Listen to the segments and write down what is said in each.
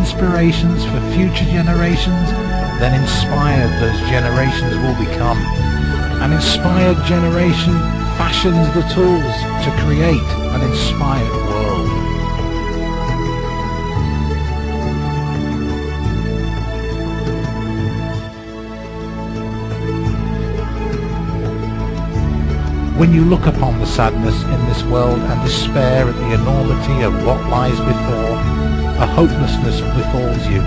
inspirations for future generations, then inspired those generations will become. An inspired generation fashions the tools to create an inspired world. When you look upon the sadness in this world and despair at the enormity of what lies before, a hopelessness befalls you,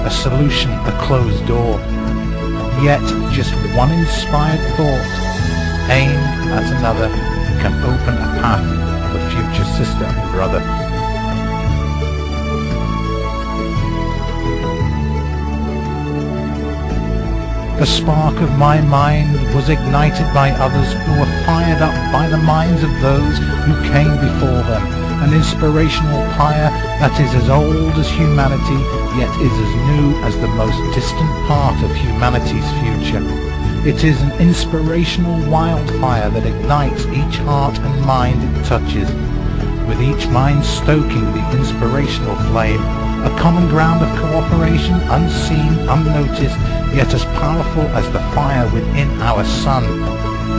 a solution, a closed door. Yet just one inspired thought, aimed at another, can open a path for future sister and brother. The spark of my mind was ignited by others who were fired up by the minds of those who came before them, an inspirational fire that is as old as humanity, yet is as new as the most distant part of humanity's future. It is an inspirational wildfire that ignites each heart and mind it touches, with each mind stoking the inspirational flame, a common ground of cooperation, unseen, unnoticed, yet as powerful as the fire within our sun.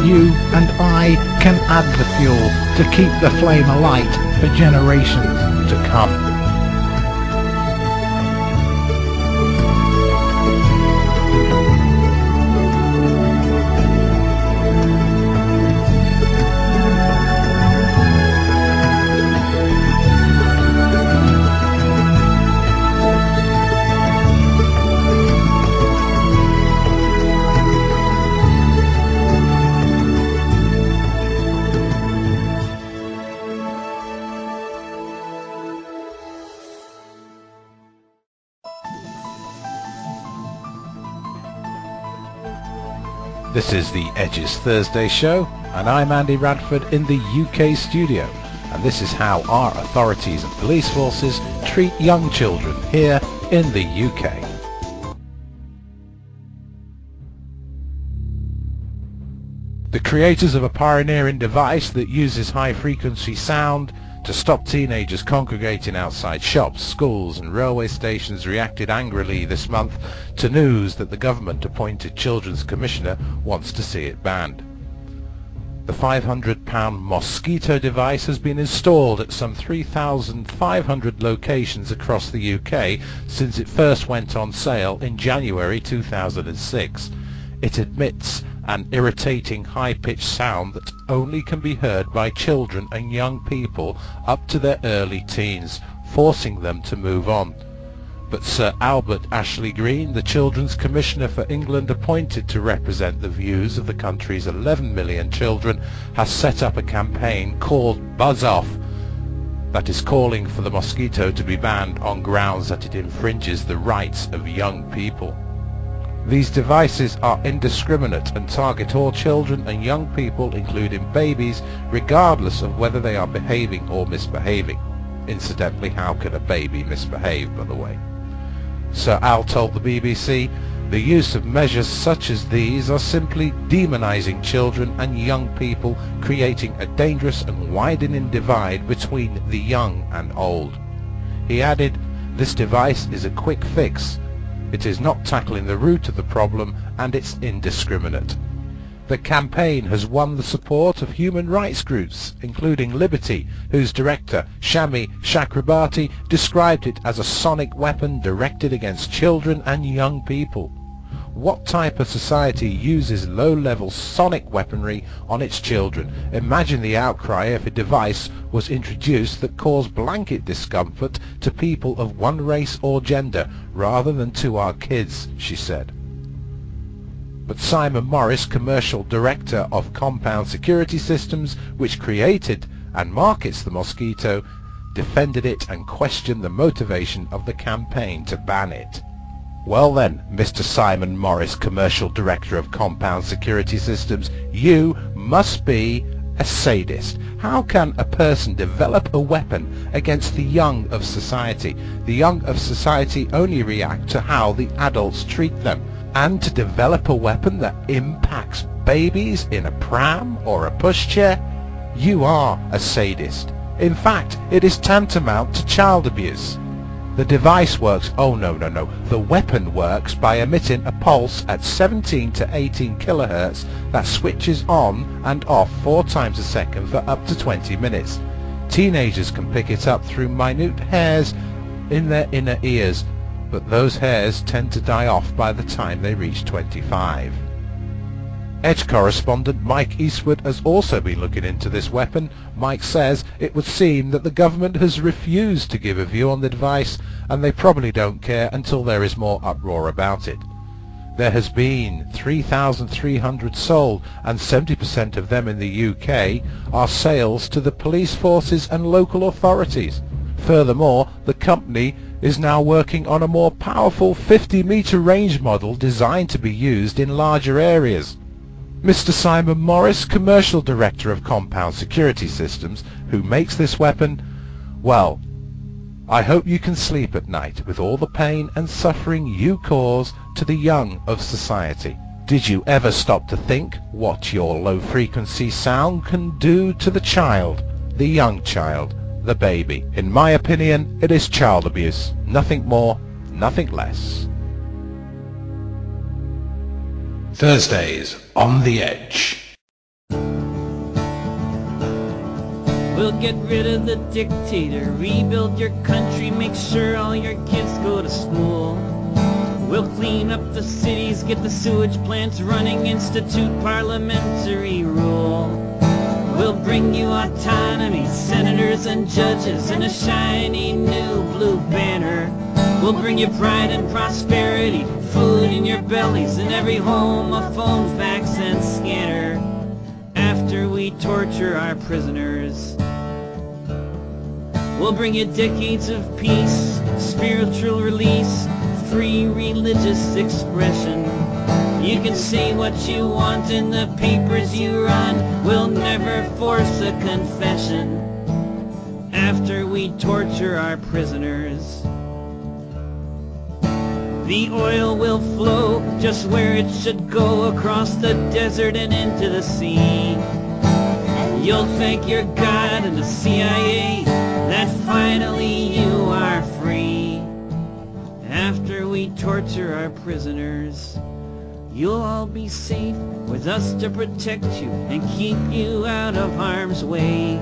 You and I can add the fuel to keep the flame alight for generations to come. This is the Edge's Thursday show, and I'm Andy Radford in the UK studio, and this is how our authorities and police forces treat young children here in the UK. The creators of a pioneering device that uses high-frequency sound to stop teenagers congregating outside shops, schools and railway stations reacted angrily this month to news that the government-appointed Children's Commissioner wants to see it banned. The £500 Mosquito device has been installed at some 3,500 locations across the UK since it first went on sale in January 2006. It emits an irritating high-pitched sound that only can be heard by children and young people up to their early teens, forcing them to move on. But Sir Albert Ashley-Green, the Children's Commissioner for England appointed to represent the views of the country's 11 million children, has set up a campaign called Buzz Off that is calling for the Mosquito to be banned on grounds that it infringes the rights of young people. These devices are indiscriminate and target all children and young people, including babies, regardless of whether they are behaving or misbehaving. Incidentally, how can a baby misbehave, by the way? Sir Al told the BBC, the use of measures such as these are simply demonizing children and young people, creating a dangerous and widening divide between the young and old. He added, this device is a quick fix. It is not tackling the root of the problem, and it's indiscriminate. The campaign has won the support of human rights groups, including Liberty, whose director, Shami Chakrabarti, described it as a sonic weapon directed against children and young people. What type of society uses low-level sonic weaponry on its children? Imagine the outcry if a device was introduced that caused blanket discomfort to people of one race or gender, rather than to our kids, she said. But Simon Morris, Commercial Director of Compound Security Systems, which created and markets the Mosquito, defended it and questioned the motivation of the campaign to ban it. Well then, Mr. Simon Morris, Commercial Director of Compound Security Systems, you must be a sadist. How can a person develop a weapon against the young of society? The young of society only react to how the adults treat them. And to develop a weapon that impacts babies in a pram or a pushchair? You are a sadist. In fact, it is tantamount to child abuse. The device works, the weapon works by emitting a pulse at 17 to 18 kilohertz that switches on and off 4 times a second for up to 20 minutes. Teenagers can pick it up through minute hairs in their inner ears, but those hairs tend to die off by the time they reach 25. Edge Correspondent Mike Eastwood has also been looking into this weapon. Mike says it would seem that the government has refused to give a view on the device, and they probably don't care until there is more uproar about it. There has been 3,300 sold, and 70% of them in the UK are sales to the police forces and local authorities. Furthermore, the company is now working on a more powerful 50-meter range model designed to be used in larger areas. Mr. Simon Morris, Commercial Director of Compound Security Systems, who makes this weapon, well, I hope you can sleep at night with all the pain and suffering you cause to the young of society. Did you ever stop to think what your low-frequency sound can do to the child, the young child, the baby? In my opinion, it is child abuse. Nothing more, nothing less. Thursdays on the Edge. We'll get rid of the dictator, rebuild your country, make sure all your kids go to school. We'll clean up the cities, get the sewage plants running, institute parliamentary rule. We'll bring you autonomy, senators and judges, and a shiny new blue banner. We'll bring you pride and prosperity, food in your bellies, in every home a phone, fax, and scanner. After we torture our prisoners, we'll bring you decades of peace, spiritual release, free religious expression. You can say what you want in the papers you run, we'll never force a confession. After we torture our prisoners, the oil will flow just where it should go, across the desert and into the sea. You'll thank your God and the CIA that finally you are free. After we torture our prisoners, you'll all be safe with us to protect you and keep you out of harm's way.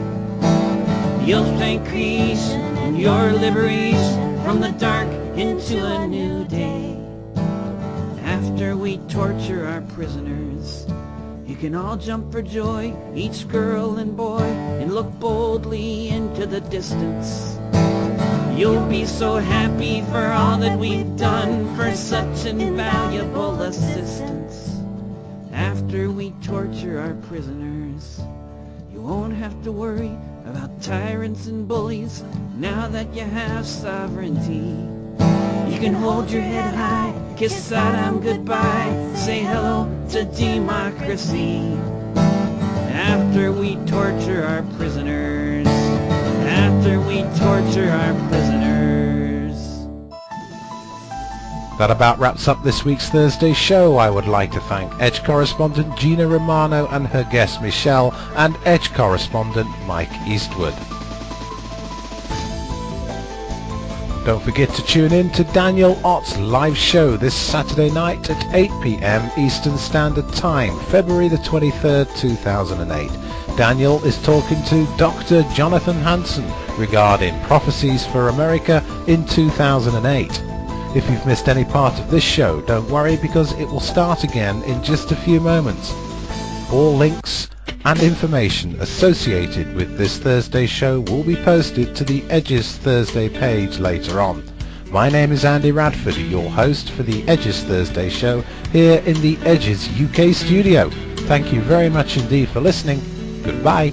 You'll thank creation and your liberation from the dark into a new day. After we torture our prisoners, you can all jump for joy, each girl and boy, and look boldly into the distance. You'll be so happy for all that we've done, for such invaluable assistance. After we torture our prisoners, you won't have to worry about tyrants and bullies now that you have sovereignty. You can hold your head high, kiss Saddam goodbye, say hello to democracy. After we torture our prisoners, after we torture our prisoners. That about wraps up this week's Thursday show. I would like to thank Edge Correspondent Gina Romano and her guest Michelle, and Edge Correspondent Mike Eastwood. Don't forget to tune in to Daniel Ott's live show this Saturday night at 8 p.m. Eastern Standard Time, February the 23rd, 2008. Daniel is talking to Dr. Jonathan Hansen regarding prophecies for America in 2008. If you've missed any part of this show, don't worry, because it will start again in just a few moments. All links and information associated with this Thursday show will be posted to the Edge's Thursday page later on. My name is Andy Radford, your host for the Edge's Thursday show here in the Edge's UK studio. Thank you very much indeed for listening. Goodbye.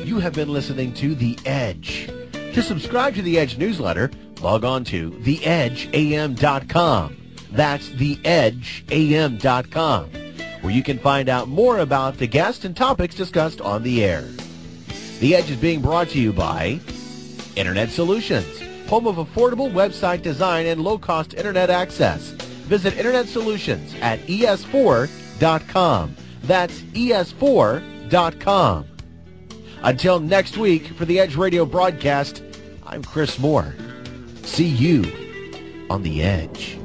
You have been listening to The Edge. To subscribe to The Edge newsletter, log on to theedgeam.com. That's theedgeam.com, where you can find out more about the guests and topics discussed on the air. The Edge is being brought to you by Internet Solutions, home of affordable website design and low-cost Internet access. Visit Internet Solutions at es4.com. That's es4.com. Until next week, for the Edge Radio broadcast, I'm Chris Moore. See you on the edge.